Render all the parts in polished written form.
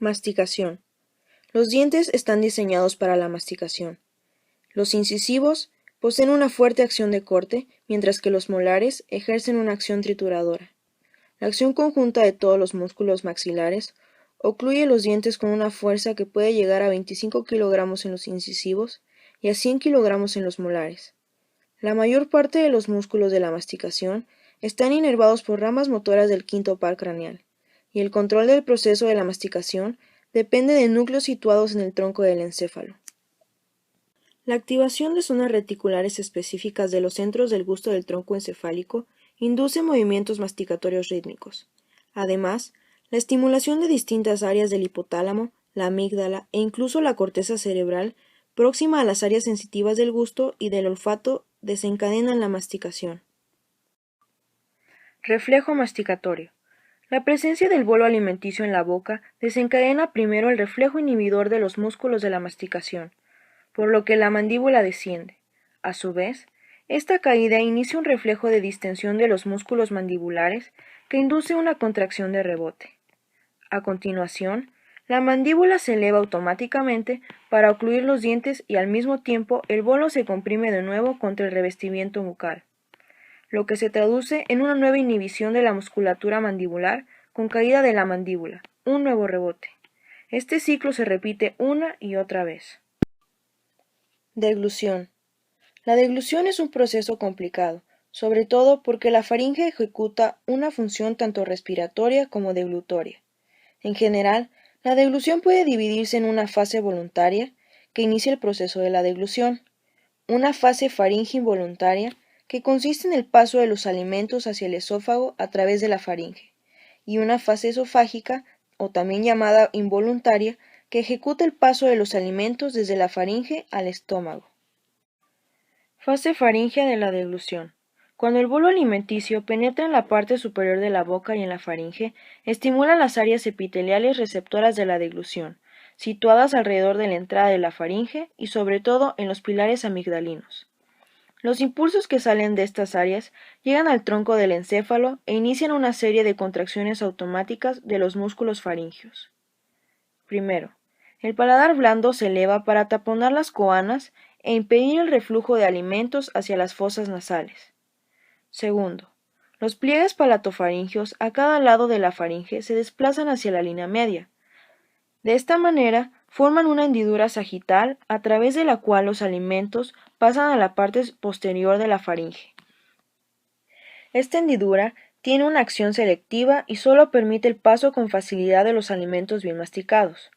Masticación. Los dientes están diseñados para la masticación. Los incisivos poseen una fuerte acción de corte, mientras que los molares ejercen una acción trituradora. La acción conjunta de todos los músculos maxilares ocluye los dientes con una fuerza que puede llegar a 25 kilogramos en los incisivos y a 100 kilogramos en los molares. La mayor parte de los músculos de la masticación están inervados por ramas motoras del quinto par craneal, y el control del proceso de la masticación depende de núcleos situados en el tronco del encéfalo. La activación de zonas reticulares específicas de los centros del gusto del tronco encefálico induce movimientos masticatorios rítmicos. Además, la estimulación de distintas áreas del hipotálamo, la amígdala e incluso la corteza cerebral próxima a las áreas sensitivas del gusto y del olfato desencadenan la masticación. Reflejo masticatorio. La presencia del bolo alimenticio en la boca desencadena primero el reflejo inhibidor de los músculos de la masticación, por lo que la mandíbula desciende. A su vez, esta caída inicia un reflejo de distensión de los músculos mandibulares que induce una contracción de rebote. A continuación, la mandíbula se eleva automáticamente para ocluir los dientes y al mismo tiempo el bolo se comprime de nuevo contra el revestimiento bucal, lo que se traduce en una nueva inhibición de la musculatura mandibular con caída de la mandíbula, un nuevo rebote. Este ciclo se repite una y otra vez. Deglución. La deglución es un proceso complicado, sobre todo porque la faringe ejecuta una función tanto respiratoria como deglutoria. En general, la deglución puede dividirse en una fase voluntaria, que inicia el proceso de la deglución, una fase faringe involuntaria, que consiste en el paso de los alimentos hacia el esófago a través de la faringe, y una fase esofágica, o también llamada involuntaria, que ejecuta el paso de los alimentos desde la faringe al estómago. Fase faríngea de la deglución. Cuando el bolo alimenticio penetra en la parte superior de la boca y en la faringe, estimula las áreas epiteliales receptoras de la deglución, situadas alrededor de la entrada de la faringe y sobre todo en los pilares amigdalinos. Los impulsos que salen de estas áreas llegan al tronco del encéfalo e inician una serie de contracciones automáticas de los músculos faringios. Primero, el paladar blando se eleva para taponar las coanas e impedir el reflujo de alimentos hacia las fosas nasales. Segundo, los pliegues palatofaringeos a cada lado de la faringe se desplazan hacia la línea media. De esta manera, forman una hendidura sagital a través de la cual los alimentos pasan a la parte posterior de la faringe. Esta hendidura tiene una acción selectiva y solo permite el paso con facilidad de los alimentos bien masticados.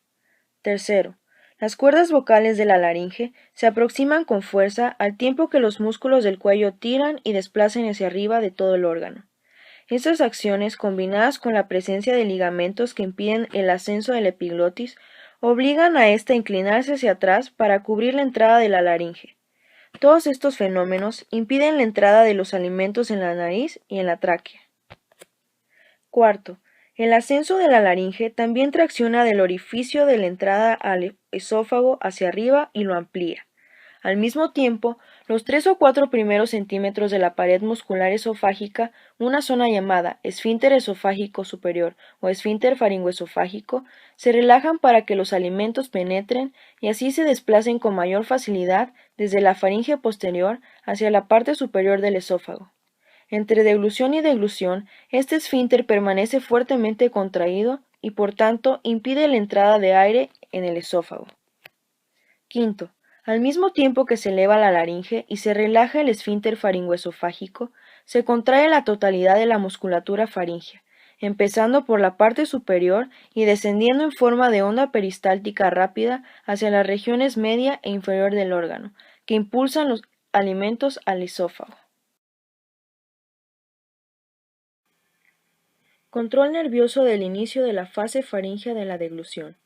Tercero, las cuerdas vocales de la laringe se aproximan con fuerza al tiempo que los músculos del cuello tiran y desplazan hacia arriba de todo el órgano. Estas acciones, combinadas con la presencia de ligamentos que impiden el ascenso del epiglotis, obligan a ésta a inclinarse hacia atrás para cubrir la entrada de la laringe. Todos estos fenómenos impiden la entrada de los alimentos en la nariz y en la tráquea. Cuarto, el ascenso de la laringe también tracciona del orificio de la entrada al esófago hacia arriba y lo amplía. Al mismo tiempo, los 3 o 4 primeros centímetros de la pared muscular esofágica, una zona llamada esfínter esofágico superior o esfínter faringoesofágico, se relajan para que los alimentos penetren y así se desplacen con mayor facilidad desde la faringe posterior hacia la parte superior del esófago. Entre deglución y deglución, este esfínter permanece fuertemente contraído y por tanto impide la entrada de aire en el esófago. Quinto, al mismo tiempo que se eleva la laringe y se relaja el esfínter faringoesofágico, se contrae la totalidad de la musculatura faríngea, empezando por la parte superior y descendiendo en forma de onda peristáltica rápida hacia las regiones media e inferior del órgano, que impulsan los alimentos al esófago. Control nervioso del inicio de la fase faríngea de la deglución.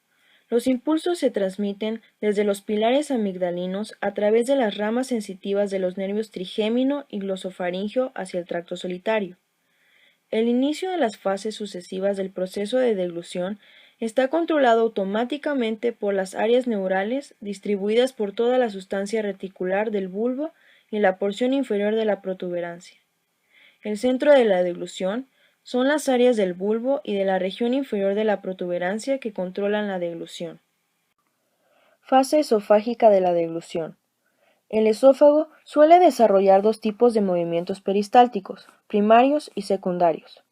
Los impulsos se transmiten desde los pilares amigdalinos a través de las ramas sensitivas de los nervios trigémino y glosofaríngeo hacia el tracto solitario. El inicio de las fases sucesivas del proceso de deglución está controlado automáticamente por las áreas neurales distribuidas por toda la sustancia reticular del bulbo y la porción inferior de la protuberancia. El centro de la deglución son las áreas del bulbo y de la región inferior de la protuberancia que controlan la deglución. Fase esofágica de la deglución. El esófago suele desarrollar dos tipos de movimientos peristálticos, primarios y secundarios.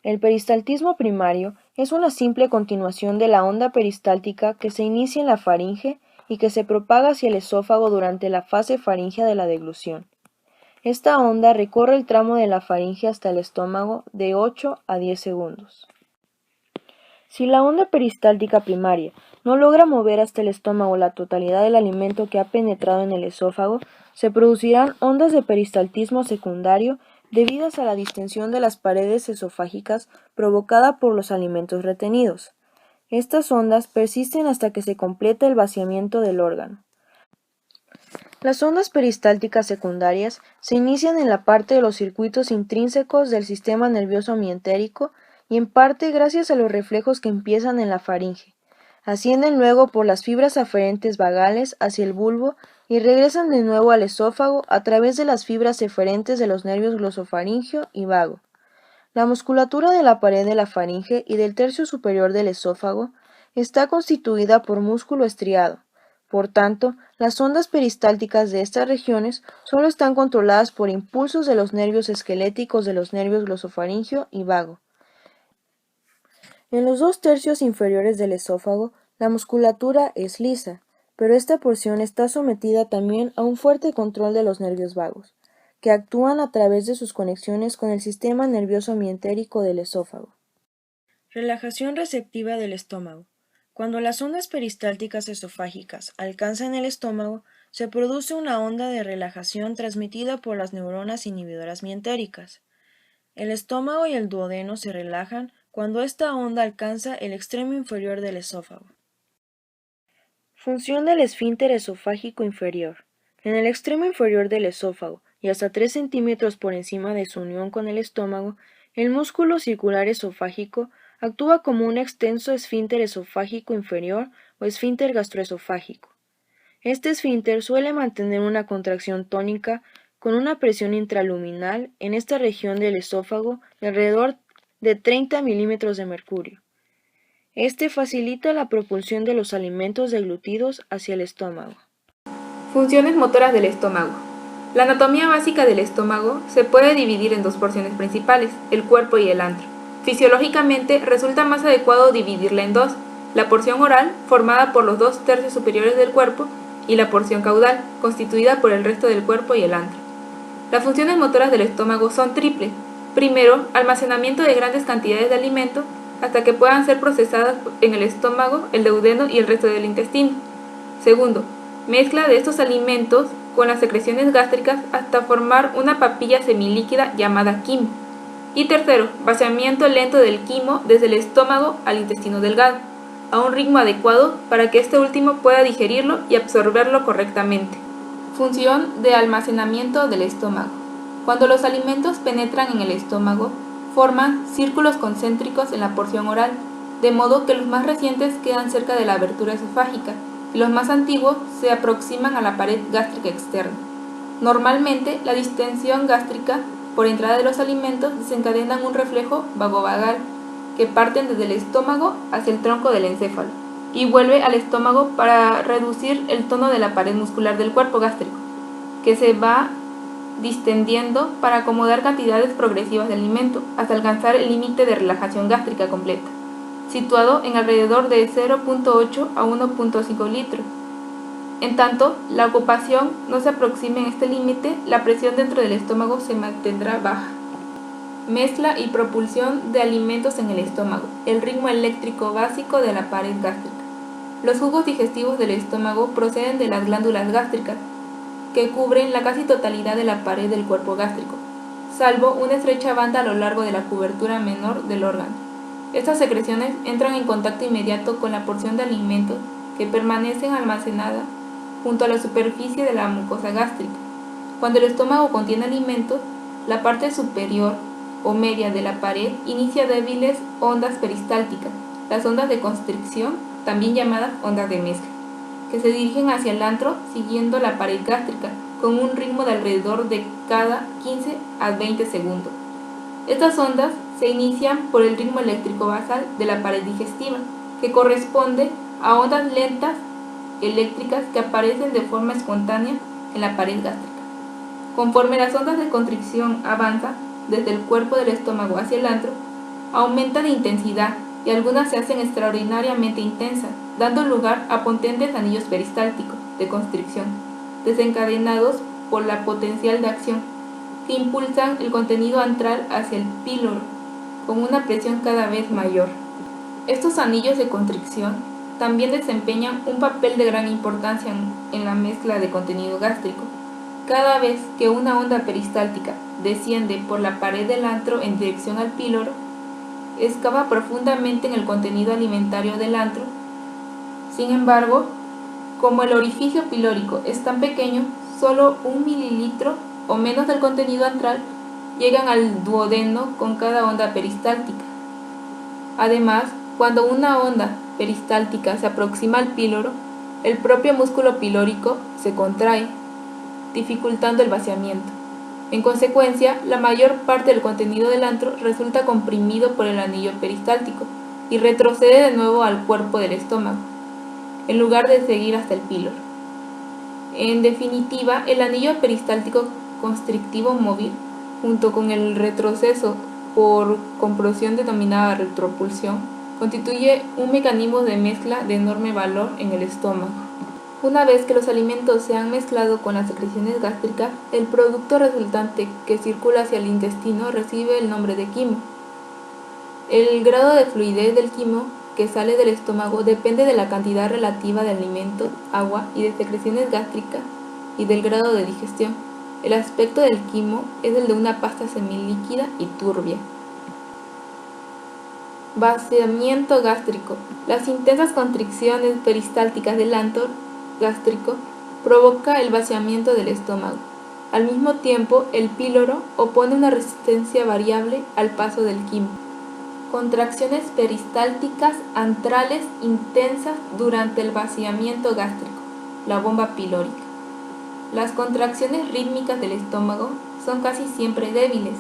El peristaltismo primario es una simple continuación de la onda peristáltica que se inicia en la faringe y que se propaga hacia el esófago durante la fase faríngea de la deglución. Esta onda recorre el tramo de la faringe hasta el estómago de 8 a 10 segundos. Si la onda peristáltica primaria no logra mover hasta el estómago la totalidad del alimento que ha penetrado en el esófago, se producirán ondas de peristaltismo secundario debidas a la distensión de las paredes esofágicas provocada por los alimentos retenidos. Estas ondas persisten hasta que se completa el vaciamiento del órgano. Las ondas peristálticas secundarias se inician en la parte de los circuitos intrínsecos del sistema nervioso mientérico y en parte gracias a los reflejos que empiezan en la faringe. Ascienden luego por las fibras aferentes vagales hacia el bulbo y regresan de nuevo al esófago a través de las fibras eferentes de los nervios glosofaringeo y vago. La musculatura de la pared de la faringe y del tercio superior del esófago está constituida por músculo estriado. Por tanto, las ondas peristálticas de estas regiones solo están controladas por impulsos de los nervios esqueléticos de los nervios glosofaringeo y vago. En los dos tercios inferiores del esófago, la musculatura es lisa, pero esta porción está sometida también a un fuerte control de los nervios vagos, que actúan a través de sus conexiones con el sistema nervioso mientérico del esófago. Relajación receptiva del estómago. Cuando las ondas peristálticas esofágicas alcanzan el estómago, se produce una onda de relajación transmitida por las neuronas inhibidoras mientéricas. El estómago y el duodeno se relajan cuando esta onda alcanza el extremo inferior del esófago. Función del esfínter esofágico inferior. En el extremo inferior del esófago y hasta 3 centímetros por encima de su unión con el estómago, el músculo circular esofágico actúa como un extenso esfínter esofágico inferior o esfínter gastroesofágico. Este esfínter suele mantener una contracción tónica con una presión intraluminal en esta región del esófago de alrededor de 30 milímetros de mercurio. Este facilita la propulsión de los alimentos deglutidos hacia el estómago. Funciones motoras del estómago. La anatomía básica del estómago se puede dividir en dos porciones principales, el cuerpo y el antro. Fisiológicamente resulta más adecuado dividirla en dos, la porción oral, formada por los 2 tercios superiores del cuerpo, y la porción caudal, constituida por el resto del cuerpo y el antro. Las funciones motoras del estómago son triples. Primero, almacenamiento de grandes cantidades de alimento hasta que puedan ser procesadas en el estómago, el duodeno y el resto del intestino. Segundo, mezcla de estos alimentos con las secreciones gástricas hasta formar una papilla semilíquida llamada quimo. Y tercero, vaciamiento lento del quimo desde el estómago al intestino delgado, a un ritmo adecuado para que este último pueda digerirlo y absorberlo correctamente. Función de almacenamiento del estómago. Cuando los alimentos penetran en el estómago, forman círculos concéntricos en la porción oral, de modo que los más recientes quedan cerca de la abertura esofágica y los más antiguos se aproximan a la pared gástrica externa. Normalmente, la distensión gástrica por entrada de los alimentos desencadenan un reflejo vagovagal que parten desde el estómago hacia el tronco del encéfalo y vuelve al estómago para reducir el tono de la pared muscular del cuerpo gástrico, que se va distendiendo para acomodar cantidades progresivas de alimento hasta alcanzar el límite de relajación gástrica completa, situado en alrededor de 0.8 a 1.5 litros. En tanto, la ocupación no se aproxime en este límite, la presión dentro del estómago se mantendrá baja. Mezcla y propulsión de alimentos en el estómago, el ritmo eléctrico básico de la pared gástrica. Los jugos digestivos del estómago proceden de las glándulas gástricas, que cubren la casi totalidad de la pared del cuerpo gástrico, salvo una estrecha banda a lo largo de la cobertura menor del órgano. Estas secreciones entran en contacto inmediato con la porción de alimentos que permanecen almacenadas junto a la superficie de la mucosa gástrica. Cuando el estómago contiene alimentos, la parte superior o media de la pared inicia débiles ondas peristálticas, las ondas de constricción, también llamadas ondas de mezcla, que se dirigen hacia el antro siguiendo la pared gástrica con un ritmo de alrededor de cada 15 a 20 segundos. Estas ondas se inician por el ritmo eléctrico basal de la pared digestiva, que corresponde a ondas lentas eléctricas que aparecen de forma espontánea en la pared gástrica. Conforme las ondas de constricción avanzan desde el cuerpo del estómago hacia el antro, aumentan de intensidad y algunas se hacen extraordinariamente intensas, dando lugar a potentes anillos peristálticos de constricción, desencadenados por la potencial de acción, que impulsan el contenido antral hacia el píloro con una presión cada vez mayor. Estos anillos de constricción también desempeñan un papel de gran importancia en la mezcla de contenido gástrico. Cada vez que una onda peristáltica desciende por la pared del antro en dirección al píloro, excava profundamente en el contenido alimentario del antro. Sin embargo, como el orificio pilórico es tan pequeño, solo 1 mililitro o menos del contenido antral llegan al duodeno con cada onda peristáltica. Además, cuando una onda peristáltica se aproxima al píloro, el propio músculo pilórico se contrae, dificultando el vaciamiento. En consecuencia, la mayor parte del contenido del antro resulta comprimido por el anillo peristáltico y retrocede de nuevo al cuerpo del estómago, en lugar de seguir hasta el píloro. En definitiva, el anillo peristáltico constrictivo móvil, junto con el retroceso por compresión denominada retropulsión, constituye un mecanismo de mezcla de enorme valor en el estómago. Una vez que los alimentos se han mezclado con las secreciones gástricas, el producto resultante que circula hacia el intestino recibe el nombre de quimo. El grado de fluidez del quimo que sale del estómago depende de la cantidad relativa de alimento, agua y de secreciones gástricas y del grado de digestión. El aspecto del quimo es el de una pasta semilíquida y turbia. Vaciamiento gástrico. Las intensas constricciones peristálticas del antro gástrico provoca el vaciamiento del estómago. Al mismo tiempo, el píloro opone una resistencia variable al paso del quimo. Contracciones peristálticas antrales intensas durante el vaciamiento gástrico, la bomba pilórica. Las contracciones rítmicas del estómago son casi siempre débiles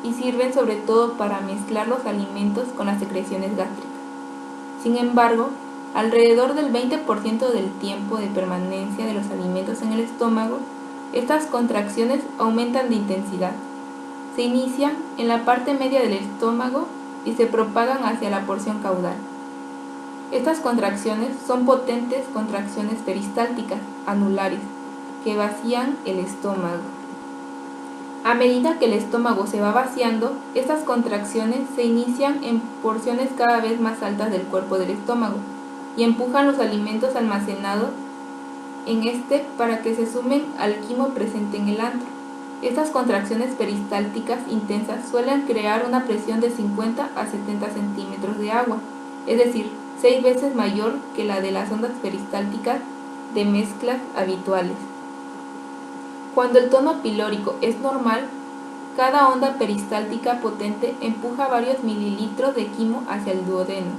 y sirven sobre todo para mezclar los alimentos con las secreciones gástricas. Sin embargo, alrededor del 20% del tiempo de permanencia de los alimentos en el estómago, estas contracciones aumentan de intensidad. Se inician en la parte media del estómago y se propagan hacia la porción caudal. Estas contracciones son potentes contracciones peristálticas anulares que vacían el estómago. A medida que el estómago se va vaciando, estas contracciones se inician en porciones cada vez más altas del cuerpo del estómago y empujan los alimentos almacenados en este para que se sumen al quimo presente en el antro. Estas contracciones peristálticas intensas suelen crear una presión de 50 a 70 centímetros de agua, es decir, 6 veces mayor que la de las ondas peristálticas de mezclas habituales. Cuando el tono pilórico es normal, cada onda peristáltica potente empuja varios mililitros de quimo hacia el duodeno.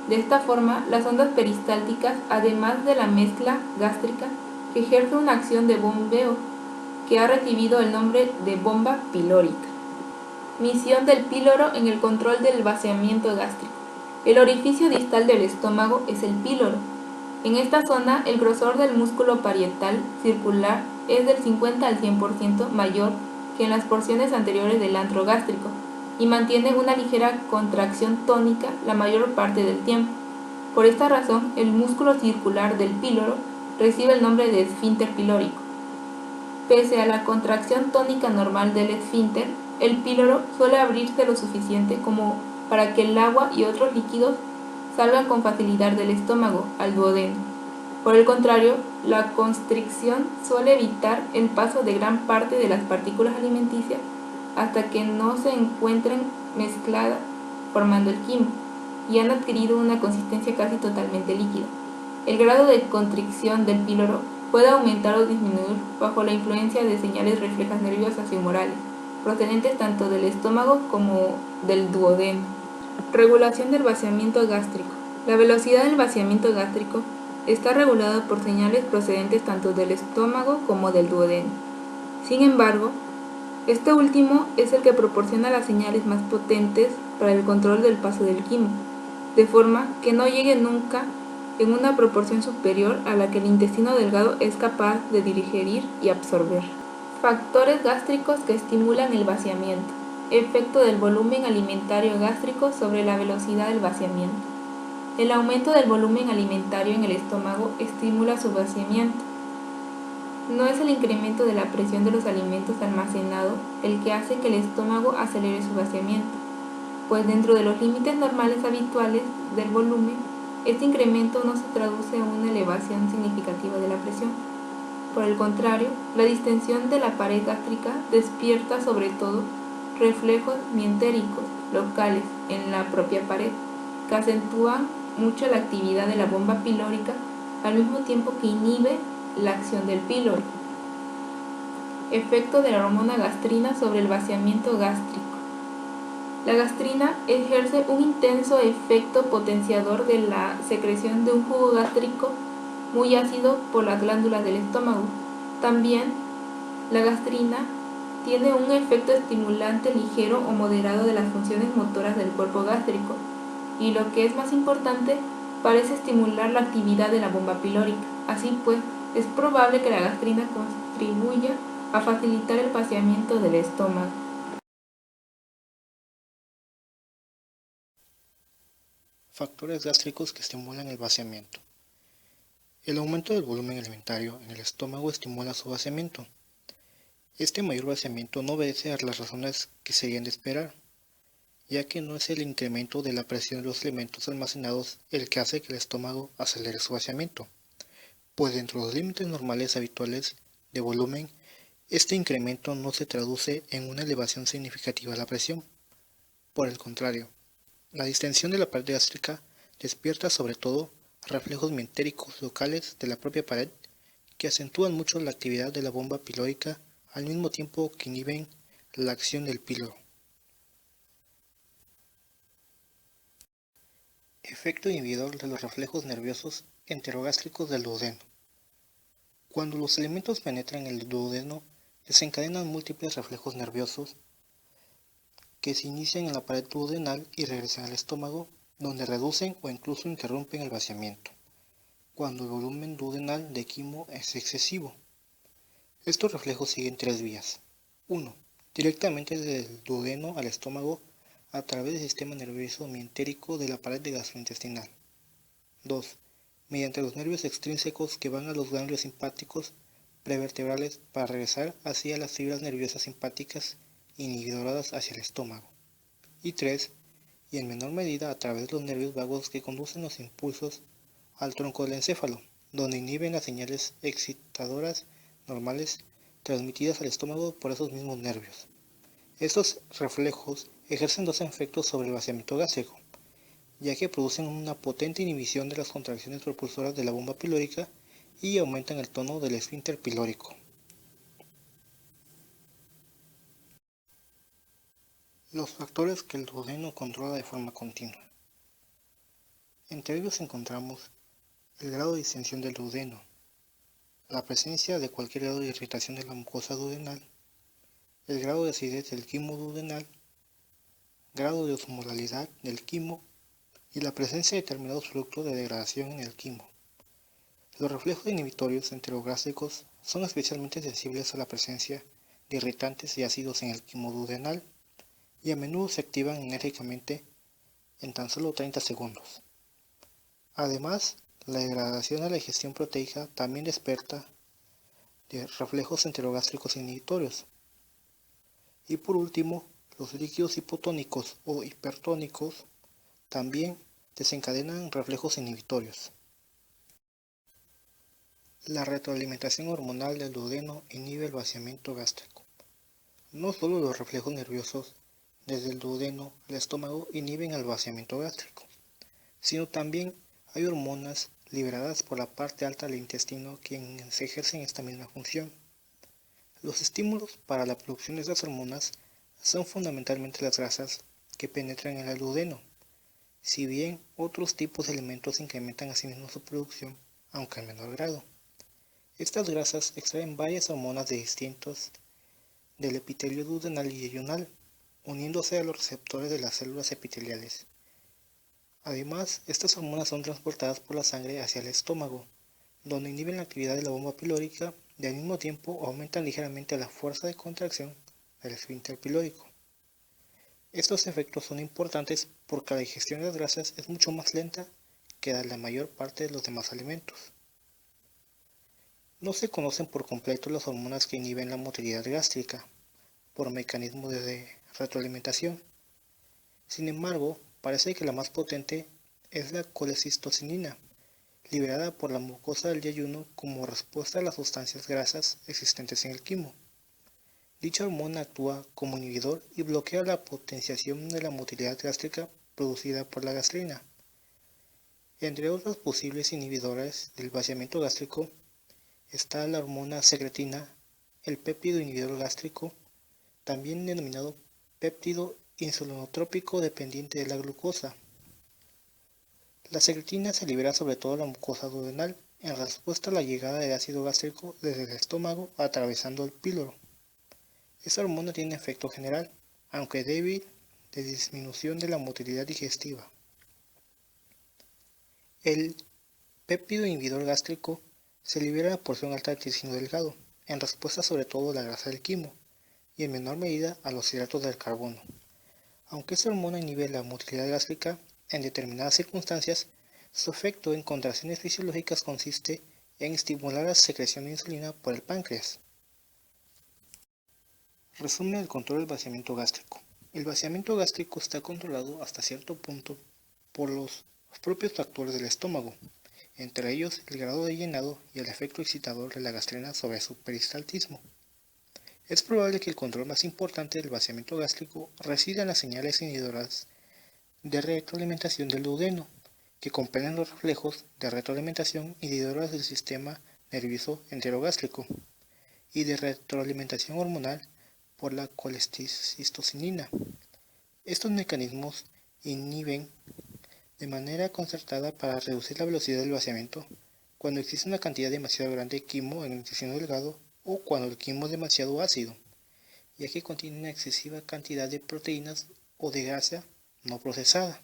De esta forma, las ondas peristálticas, además de la mezcla gástrica, ejercen una acción de bombeo que ha recibido el nombre de bomba pilórica. Misión del píloro en el control del vaciamiento gástrico. El orificio distal del estómago es el píloro. En esta zona, el grosor del músculo parietal circular es del 50 al 100% mayor que en las porciones anteriores del antro gástrico y mantiene una ligera contracción tónica la mayor parte del tiempo. Por esta razón, el músculo circular del píloro recibe el nombre de esfínter pilórico. Pese a la contracción tónica normal del esfínter, el píloro suele abrirse lo suficiente como para que el agua y otros líquidos salgan con facilidad del estómago al duodeno. Por el contrario, la constricción suele evitar el paso de gran parte de las partículas alimenticias hasta que no se encuentren mezcladas formando el quimo y han adquirido una consistencia casi totalmente líquida. El grado de constricción del píloro puede aumentar o disminuir bajo la influencia de señales reflejas nerviosas y humorales, procedentes tanto del estómago como del duodeno. Regulación del vaciamiento gástrico. La velocidad del vaciamiento gástrico está regulada por señales procedentes tanto del estómago como del duodeno. Sin embargo, Este último es el que proporciona las señales más potentes para el control del paso del quimo, de forma que no llegue nunca en una proporción superior a la que el intestino delgado es capaz de digerir y absorber. Factores gástricos que estimulan el vaciamiento. Efecto del volumen alimentario gástrico sobre la velocidad del vaciamiento. El aumento del volumen alimentario en el estómago estimula su vaciamiento. No es el incremento de la presión de los alimentos almacenados el que hace que el estómago acelere su vaciamiento, pues dentro de los límites normales habituales del volumen, este incremento no se traduce en una elevación significativa de la presión. Por el contrario, la distensión de la pared gástrica despierta sobre todo reflejos mientéricos locales en la propia pared, que acentúan mucho la actividad de la bomba pilórica al mismo tiempo que inhibe la acción del píloro. Efecto de la hormona gastrina sobre el vaciamiento gástrico. La gastrina ejerce un intenso efecto potenciador de la secreción de un jugo gástrico muy ácido por las glándulas del estómago. También, la gastrina tiene un efecto estimulante ligero o moderado de las funciones motoras del cuerpo gástrico, y lo que es más importante, parece estimular la actividad de la bomba pilórica. Así pues, es probable que la gastrina contribuya a facilitar el vaciamiento del estómago. Factores gástricos que estimulan el vaciamiento. El aumento del volumen alimentario en el estómago estimula su vaciamiento. Este mayor vaciamiento no obedece a las razones que serían de esperar, ya que no es el incremento de la presión de los alimentos almacenados el que hace que el estómago acelere su vaciamiento, pues dentro de los límites normales habituales de volumen, este incremento no se traduce en una elevación significativa de la presión. Por el contrario, la distensión de la pared gástrica despierta sobre todo reflejos mientéricos locales de la propia pared que acentúan mucho la actividad de la bomba pilórica al mismo tiempo que inhiben la acción del píloro. Efecto inhibidor de los reflejos nerviosos enterogástricos del duodeno. Cuando los alimentos penetran el duodeno, desencadenan múltiples reflejos nerviosos que se inician en la pared duodenal y regresan al estómago, donde reducen o incluso interrumpen el vaciamiento, cuando el volumen duodenal de quimo es excesivo. Estos reflejos siguen tres vías. 1. Directamente desde el duodeno al estómago a través del sistema nervioso mientérico de la pared gastrointestinal. 2. Mediante los nervios extrínsecos que van a los ganglios simpáticos prevertebrales para regresar hacia las fibras nerviosas simpáticas inhibidoras hacia el estómago. Y 3. Y en menor medida a través de los nervios vagos que conducen los impulsos al tronco del encéfalo, donde inhiben las señales excitadoras normales transmitidas al estómago por esos mismos nervios. Estos reflejos ejercen dos efectos sobre el vaciamiento gástrico, ya que producen una potente inhibición de las contracciones propulsoras de la bomba pilórica y aumentan el tono del esfínter pilórico. Los factores que el duodeno controla de forma continua. Entre ellos encontramos el grado de distensión del duodeno, la presencia de cualquier grado de irritación de la mucosa duodenal, el grado de acidez del quimo duodenal, grado de osmolalidad del quimo y la presencia de determinados productos de degradación en el quimo. Los reflejos inhibitorios enterogástricos son especialmente sensibles a la presencia de irritantes y ácidos en el quimo duodenal y a menudo se activan enérgicamente en tan solo 30 segundos. Además, la degradación de la digestión proteica también despierta de reflejos enterogástricos inhibitorios. Y por último, los líquidos hipotónicos o hipertónicos también desencadenan reflejos inhibitorios. La retroalimentación hormonal del duodeno inhibe el vaciamiento gástrico. No solo los reflejos nerviosos desde el duodeno al estómago inhiben el vaciamiento gástrico, sino también hay hormonas liberadas por la parte alta del intestino quienes ejercen esta misma función. Los estímulos para la producción de estas hormonas son fundamentalmente las grasas que penetran en el duodeno, si bien otros tipos de alimentos incrementan asimismo su producción, aunque en menor grado. Estas grasas extraen varias hormonas de del epitelio duodenal y yeyunal, uniéndose a los receptores de las células epiteliales. Además, estas hormonas son transportadas por la sangre hacia el estómago, donde inhiben la actividad de la bomba pilórica y al mismo tiempo aumentan ligeramente la fuerza de contracción del esfínter pilórico. Estos efectos son importantes porque la digestión de las grasas es mucho más lenta que la de la mayor parte de los demás alimentos. No se conocen por completo las hormonas que inhiben la motilidad gástrica por mecanismo de retroalimentación. Sin embargo, parece que la más potente es la colecistocinina, liberada por la mucosa del yeyuno como respuesta a las sustancias grasas existentes en el quimo. Dicha hormona actúa como inhibidor y bloquea la potenciación de la motilidad gástrica producida por la gastrina. Entre otras posibles inhibidores del vaciamiento gástrico está la hormona secretina, el péptido inhibidor gástrico, también denominado péptido insulinotrópico dependiente de la glucosa. La secretina se libera sobre todo en la mucosa duodenal en respuesta a la llegada de ácido gástrico desde el estómago atravesando el píloro. Esta hormona tiene efecto general, aunque débil, de disminución de la motilidad digestiva. El péptido inhibidor gástrico se libera a porción alta de intestino delgado, en respuesta sobre todo a la grasa del quimo, y en menor medida a los hidratos del carbono. Aunque esta hormona inhibe la motilidad gástrica, en determinadas circunstancias, su efecto en contracciones fisiológicas consiste en estimular la secreción de insulina por el páncreas. Resumen del control del vaciamiento gástrico. El vaciamiento gástrico está controlado hasta cierto punto por los propios factores del estómago, entre ellos el grado de llenado y el efecto excitador de la gastrina sobre su peristaltismo. Es probable que el control más importante del vaciamiento gástrico resida en las señales inhibidoras de retroalimentación del duodeno, que comprenden los reflejos de retroalimentación inhibidoras del sistema nervioso enterogástrico y de retroalimentación hormonal por la colecistocinina. Estos mecanismos inhiben de manera concertada para reducir la velocidad del vaciamiento cuando existe una cantidad demasiado grande de quimo en el intestino delgado o cuando el quimo es demasiado ácido, ya que contiene una excesiva cantidad de proteínas o de grasa no procesada.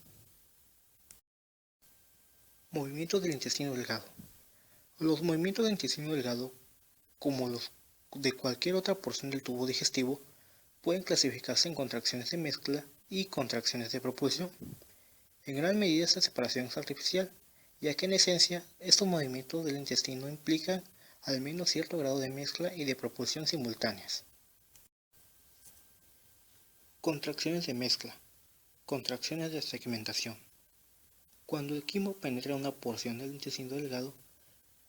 Movimientos del intestino delgado. Los movimientos del intestino delgado, como los de cualquier otra porción del tubo digestivo, pueden clasificarse en contracciones de mezcla y contracciones de propulsión. En gran medida esta separación es artificial, ya que en esencia estos movimientos del intestino implican al menos cierto grado de mezcla y de propulsión simultáneas. Contracciones de mezcla. Contracciones de segmentación. Cuando el quimo penetra una porción del intestino delgado,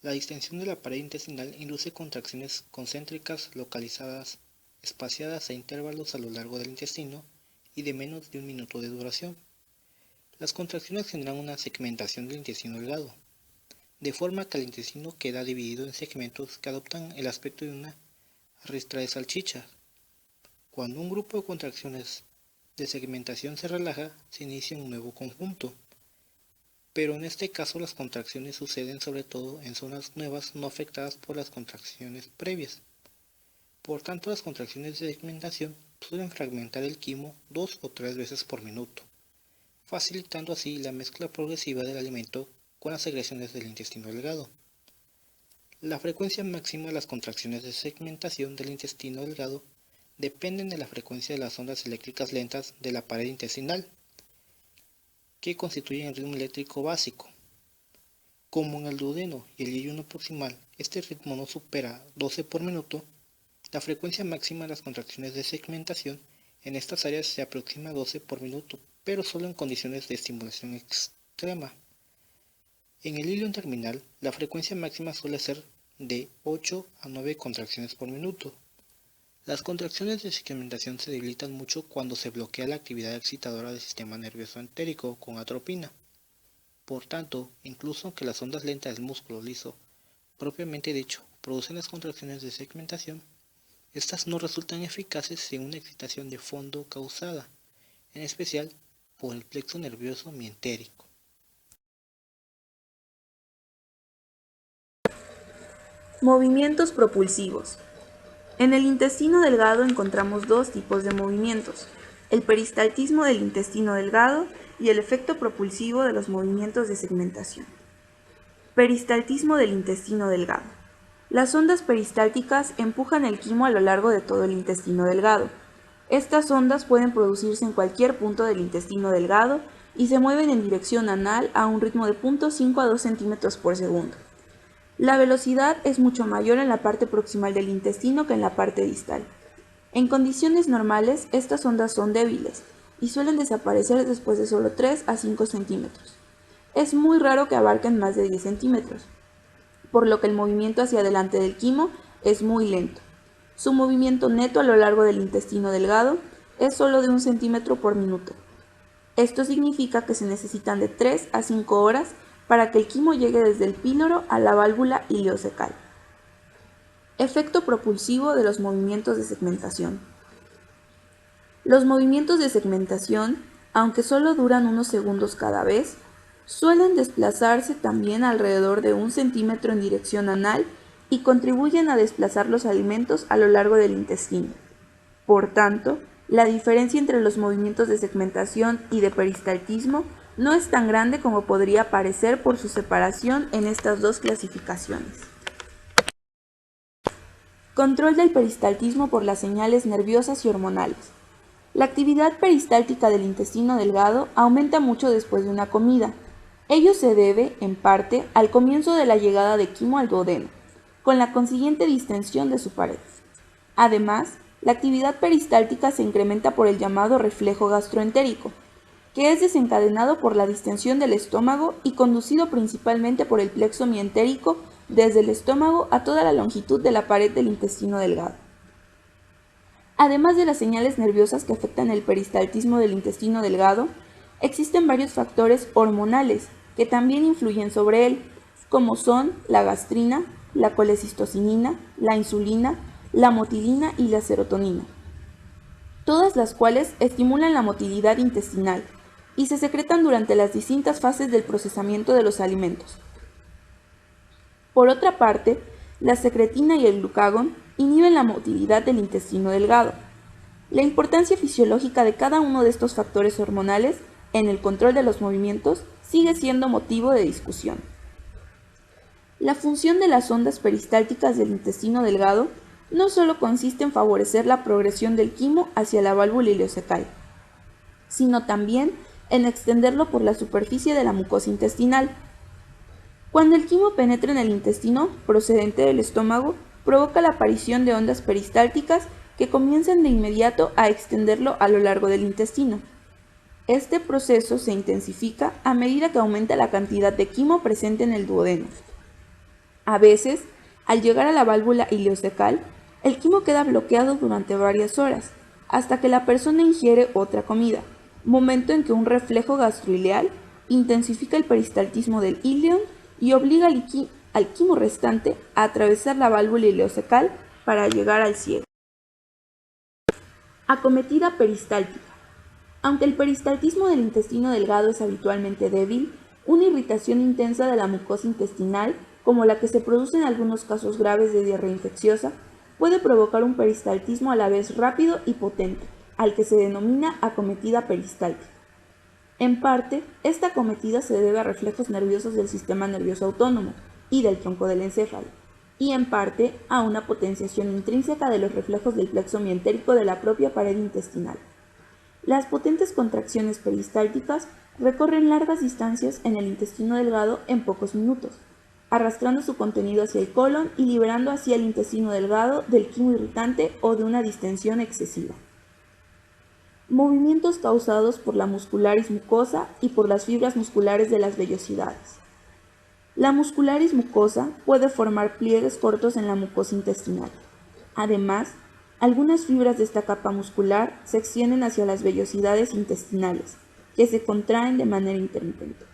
la distensión de la pared intestinal induce contracciones concéntricas localizadas, espaciadas a intervalos a lo largo del intestino y de menos de un minuto de duración. Las contracciones generan una segmentación del intestino delgado, de forma que el intestino queda dividido en segmentos que adoptan el aspecto de una ristra de salchichas. Cuando un grupo de contracciones de segmentación se relaja, se inicia un nuevo conjunto, pero en este caso las contracciones suceden sobre todo en zonas nuevas no afectadas por las contracciones previas. Por tanto, las contracciones de segmentación suelen fragmentar el quimo 2 o 3 veces por minuto, facilitando así la mezcla progresiva del alimento con las secreciones del intestino delgado. La frecuencia máxima de las contracciones de segmentación del intestino delgado dependen de la frecuencia de las ondas eléctricas lentas de la pared intestinal, que constituyen el ritmo eléctrico básico. Como en el duodeno y el yeyuno proximal este ritmo no supera 12 por minuto, la frecuencia máxima de las contracciones de segmentación en estas áreas se aproxima a 12 por minuto, pero solo en condiciones de estimulación extrema. En el ilion terminal, la frecuencia máxima suele ser de 8 a 9 contracciones por minuto. Las contracciones de segmentación se debilitan mucho cuando se bloquea la actividad excitadora del sistema nervioso entérico con atropina. Por tanto, incluso aunque las ondas lentas del músculo liso, propiamente dicho, producen las contracciones de segmentación, estas no resultan eficaces sin una excitación de fondo causada, en especial por el plexo nervioso mientérico. Movimientos propulsivos. En el intestino delgado encontramos dos tipos de movimientos, el peristaltismo del intestino delgado y el efecto propulsivo de los movimientos de segmentación. Peristaltismo del intestino delgado. Las ondas peristálticas empujan el quimo a lo largo de todo el intestino delgado. Estas ondas pueden producirse en cualquier punto del intestino delgado y se mueven en dirección anal a un ritmo de 0.5 a 2 centímetros por segundo. La velocidad es mucho mayor en la parte proximal del intestino que en la parte distal. En condiciones normales, estas ondas son débiles y suelen desaparecer después de solo 3 a 5 centímetros. Es muy raro que abarquen más de 10 centímetros, por lo que el movimiento hacia adelante del quimo es muy lento. Su movimiento neto a lo largo del intestino delgado es solo de 1 centímetro por minuto. Esto significa que se necesitan de 3 a 5 horas para que el quimo llegue desde el píloro a la válvula ileocecal. Efecto propulsivo de los movimientos de segmentación. Los movimientos de segmentación, aunque solo duran unos segundos cada vez, suelen desplazarse también alrededor de 1 centímetro en dirección anal y contribuyen a desplazar los alimentos a lo largo del intestino. Por tanto, la diferencia entre los movimientos de segmentación y de peristaltismo no es tan grande como podría parecer por su separación en estas dos clasificaciones. Control del peristaltismo por las señales nerviosas y hormonales. La actividad peristáltica del intestino delgado aumenta mucho después de una comida. Ello se debe, en parte, al comienzo de la llegada de quimo al duodeno, con la consiguiente distensión de su pared. Además, la actividad peristáltica se incrementa por el llamado reflejo gastroentérico, que es desencadenado por la distensión del estómago y conducido principalmente por el plexo mientérico desde el estómago a toda la longitud de la pared del intestino delgado. Además de las señales nerviosas que afectan el peristaltismo del intestino delgado, existen varios factores hormonales que también influyen sobre él, como son la gastrina, la colecistocinina, la insulina, la motilina y la serotonina, todas las cuales estimulan la motilidad intestinal y se secretan durante las distintas fases del procesamiento de los alimentos. Por otra parte, la secretina y el glucagón inhiben la motilidad del intestino delgado. La importancia fisiológica de cada uno de estos factores hormonales en el control de los movimientos sigue siendo motivo de discusión. La función de las ondas peristálticas del intestino delgado no solo consiste en favorecer la progresión del quimo hacia la válvula ileocecal, sino también en extenderlo por la superficie de la mucosa intestinal. Cuando el quimo penetra en el intestino procedente del estómago, provoca la aparición de ondas peristálticas que comienzan de inmediato a extenderlo a lo largo del intestino. Este proceso se intensifica a medida que aumenta la cantidad de quimo presente en el duodeno. A veces, al llegar a la válvula ileocecal, el quimo queda bloqueado durante varias horas, hasta que la persona ingiere otra comida, momento en que un reflejo gastroileal intensifica el peristaltismo del íleon y obliga al quimo restante a atravesar la válvula ileocecal para llegar al ciego. Acometida peristáltica. Aunque el peristaltismo del intestino delgado es habitualmente débil, una irritación intensa de la mucosa intestinal, como la que se produce en algunos casos graves de diarrea infecciosa, puede provocar un peristaltismo a la vez rápido y potente, al que se denomina acometida peristáltica. En parte, esta acometida se debe a reflejos nerviosos del sistema nervioso autónomo y del tronco del encéfalo, y en parte a una potenciación intrínseca de los reflejos del plexo mientérico de la propia pared intestinal. Las potentes contracciones peristálticas recorren largas distancias en el intestino delgado en pocos minutos, arrastrando su contenido hacia el colon y liberando así el intestino delgado del quimo irritante o de una distensión excesiva. Movimientos causados por la muscularis mucosa y por las fibras musculares de las vellosidades. La muscularis mucosa puede formar pliegues cortos en la mucosa intestinal. Además, algunas fibras de esta capa muscular se extienden hacia las vellosidades intestinales, que se contraen de manera intermitente.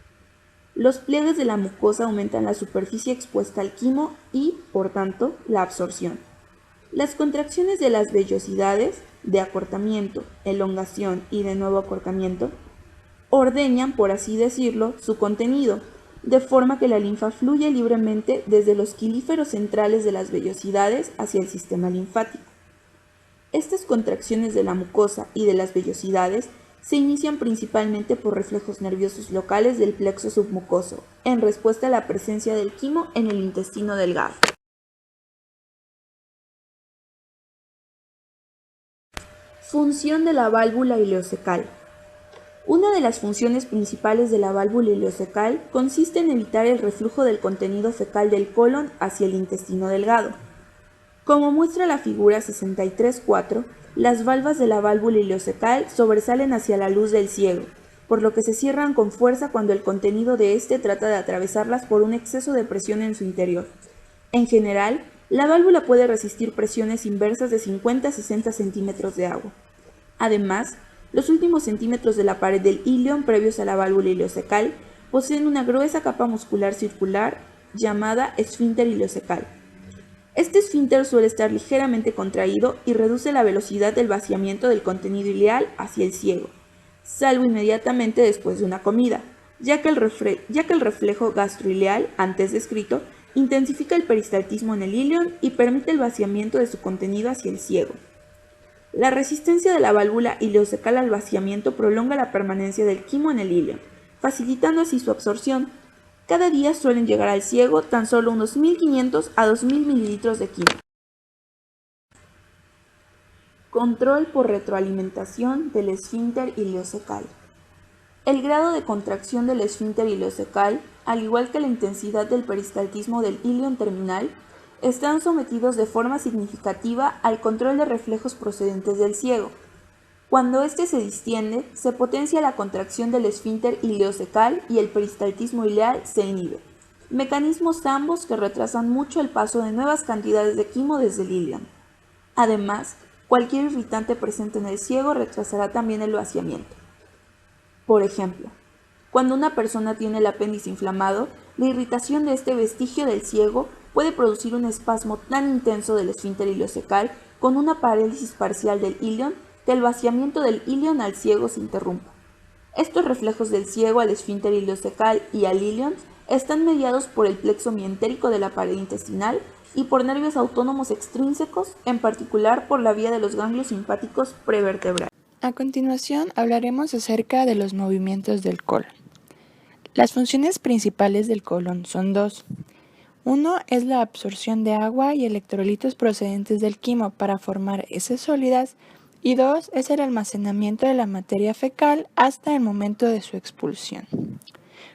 Los pliegues de la mucosa aumentan la superficie expuesta al quimo y, por tanto, la absorción. Las contracciones de las vellosidades, de acortamiento, elongación y de nuevo acortamiento, ordeñan, por así decirlo, su contenido, de forma que la linfa fluye libremente desde los quilíferos centrales de las vellosidades hacia el sistema linfático. Estas contracciones de la mucosa y de las vellosidades se inician principalmente por reflejos nerviosos locales del plexo submucoso, en respuesta a la presencia del quimo en el intestino delgado. Función de la válvula ileocecal. Una de las funciones principales de la válvula ileocecal consiste en evitar el reflujo del contenido fecal del colon hacia el intestino delgado. Como muestra la figura 63.4, las valvas de la válvula ileocecal sobresalen hacia la luz del ciego, por lo que se cierran con fuerza cuando el contenido de éste trata de atravesarlas por un exceso de presión en su interior. En general, la válvula puede resistir presiones inversas de 50 a 60 centímetros de agua. Además, los últimos centímetros de la pared del íleon previos a la válvula ileocecal poseen una gruesa capa muscular circular llamada esfínter ileocecal. Este esfínter suele estar ligeramente contraído y reduce la velocidad del vaciamiento del contenido ileal hacia el ciego, salvo inmediatamente después de una comida, ya que el reflejo gastroileal antes descrito intensifica el peristaltismo en el íleon y permite el vaciamiento de su contenido hacia el ciego. La resistencia de la válvula ileocecal al vaciamiento prolonga la permanencia del quimo en el íleon, facilitando así su absorción. Cada día suelen llegar al ciego tan solo unos 1.500 a 2.000 mililitros de quimo. Control por retroalimentación del esfínter ileocecal. El grado de contracción del esfínter ileocecal, al igual que la intensidad del peristaltismo del íleon terminal, están sometidos de forma significativa al control de reflejos procedentes del ciego. Cuando éste se distiende, se potencia la contracción del esfínter ileocecal y el peristaltismo ileal se inhibe, mecanismos ambos que retrasan mucho el paso de nuevas cantidades de quimo desde el íleon. Además, cualquier irritante presente en el ciego retrasará también el vaciamiento. Por ejemplo, cuando una persona tiene el apéndice inflamado, la irritación de este vestigio del ciego puede producir un espasmo tan intenso del esfínter ileocecal con una parálisis parcial del íleon que el vaciamiento del íleon al ciego se interrumpa. Estos reflejos del ciego al esfínter ileocecal y al íleon están mediados por el plexo mientérico de la pared intestinal y por nervios autónomos extrínsecos, en particular por la vía de los ganglios simpáticos prevertebrales. A continuación hablaremos acerca de los movimientos del colon. Las funciones principales del colon son dos. Uno es la absorción de agua y electrolitos procedentes del quimo para formar heces sólidas, y dos es el almacenamiento de la materia fecal hasta el momento de su expulsión.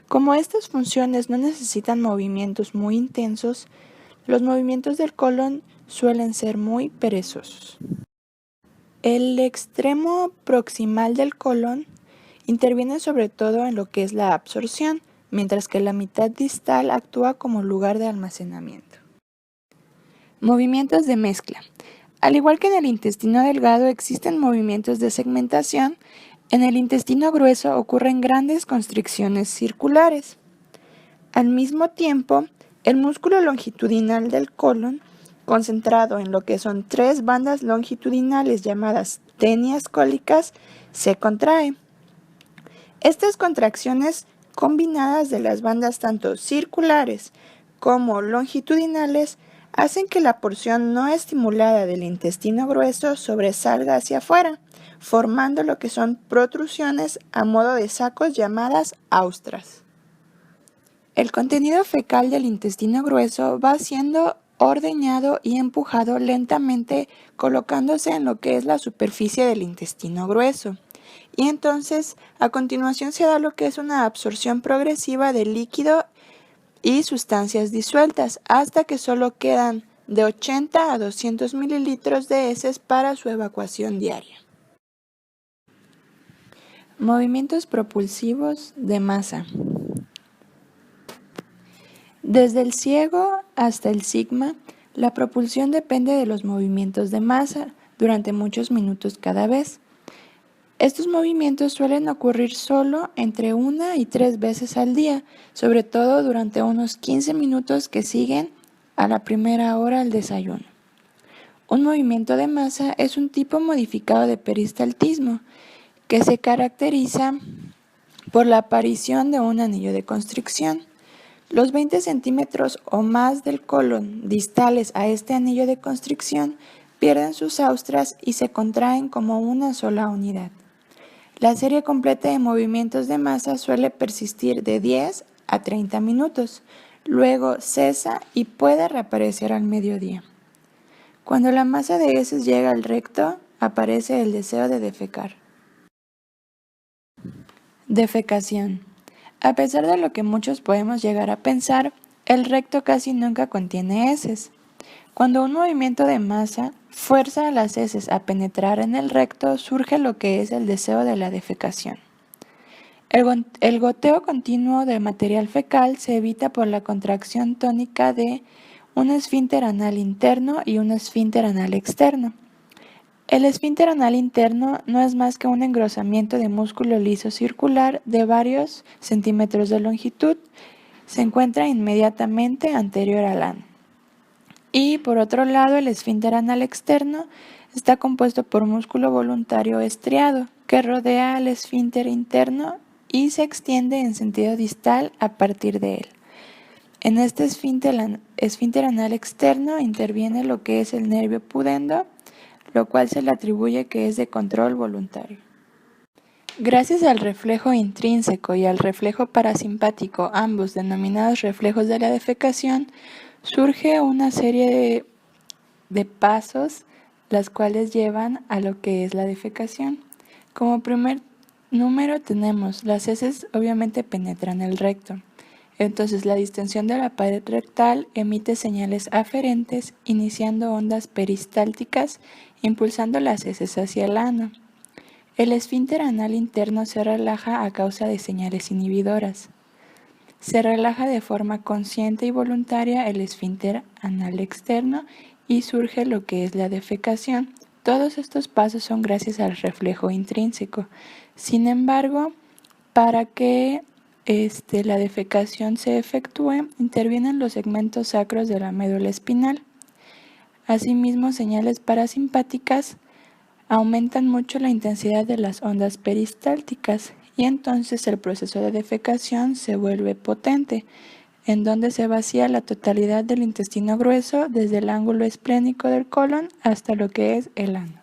Como estas funciones no necesitan movimientos muy intensos, los movimientos del colon suelen ser muy perezosos. El extremo proximal del colon interviene sobre todo en lo que es la absorción, mientras que la mitad distal actúa como lugar de almacenamiento. Movimientos de mezcla. Al igual que en el intestino delgado existen movimientos de segmentación, en el intestino grueso ocurren grandes constricciones circulares. Al mismo tiempo, el músculo longitudinal del colon, concentrado en lo que son 3 bandas longitudinales llamadas tenias cólicas, se contrae. Estas contracciones combinadas de las bandas tanto circulares como longitudinales hacen que la porción no estimulada del intestino grueso sobresalga hacia afuera, formando lo que son protrusiones a modo de sacos llamadas austras. El contenido fecal del intestino grueso va siendo ordeñado y empujado lentamente, colocándose en lo que es la superficie del intestino grueso. Y entonces, a continuación se da lo que es una absorción progresiva de líquido y sustancias disueltas, hasta que solo quedan de 80 a 200 mililitros de heces para su evacuación diaria. Movimientos propulsivos de masa. Desde el ciego hasta el sigma, la propulsión depende de los movimientos de masa durante muchos minutos cada vez. Estos movimientos suelen ocurrir solo entre 1 y 3 veces al día, sobre todo durante unos 15 minutos que siguen a la primera hora del desayuno. Un movimiento de masa es un tipo modificado de peristaltismo que se caracteriza por la aparición de un anillo de constricción. Los 20 centímetros o más del colon distales a este anillo de constricción pierden sus austras y se contraen como una sola unidad. La serie completa de movimientos de masa suele persistir de 10 a 30 minutos, luego cesa y puede reaparecer al mediodía. Cuando la masa de heces llega al recto, aparece el deseo de defecar. Defecación. A pesar de lo que muchos podemos llegar a pensar, el recto casi nunca contiene heces. Cuando un movimiento de masa fuerza a las heces a penetrar en el recto, surge lo que es el deseo de la defecación. El goteo continuo de material fecal se evita por la contracción tónica de un esfínter anal interno y un esfínter anal externo. El esfínter anal interno no es más que un engrosamiento de músculo liso circular de varios centímetros de longitud. Se encuentra inmediatamente anterior al ano. Y por otro lado, el esfínter anal externo está compuesto por músculo voluntario estriado que rodea al esfínter interno y se extiende en sentido distal a partir de él. En este esfínter anal externo interviene lo que es el nervio pudendo, lo cual se le atribuye que es de control voluntario. Gracias al reflejo intrínseco y al reflejo parasimpático, ambos denominados reflejos de la defecación, surge una serie de pasos, las cuales llevan a lo que es la defecación. Como primer número tenemos, las heces obviamente penetran el recto. Entonces la distensión de la pared rectal emite señales aferentes, iniciando ondas peristálticas, impulsando las heces hacia el ano. El esfínter anal interno se relaja a causa de señales inhibidoras. Se relaja de forma consciente y voluntaria el esfínter anal externo y surge lo que es la defecación. Todos estos pasos son gracias al reflejo intrínseco. Sin embargo, para que la defecación se efectúe, intervienen los segmentos sacros de la médula espinal. Asimismo, señales parasimpáticas aumentan mucho la intensidad de las ondas peristálticas y entonces el proceso de defecación se vuelve potente, en donde se vacía la totalidad del intestino grueso desde el ángulo esplénico del colon hasta lo que es el ano.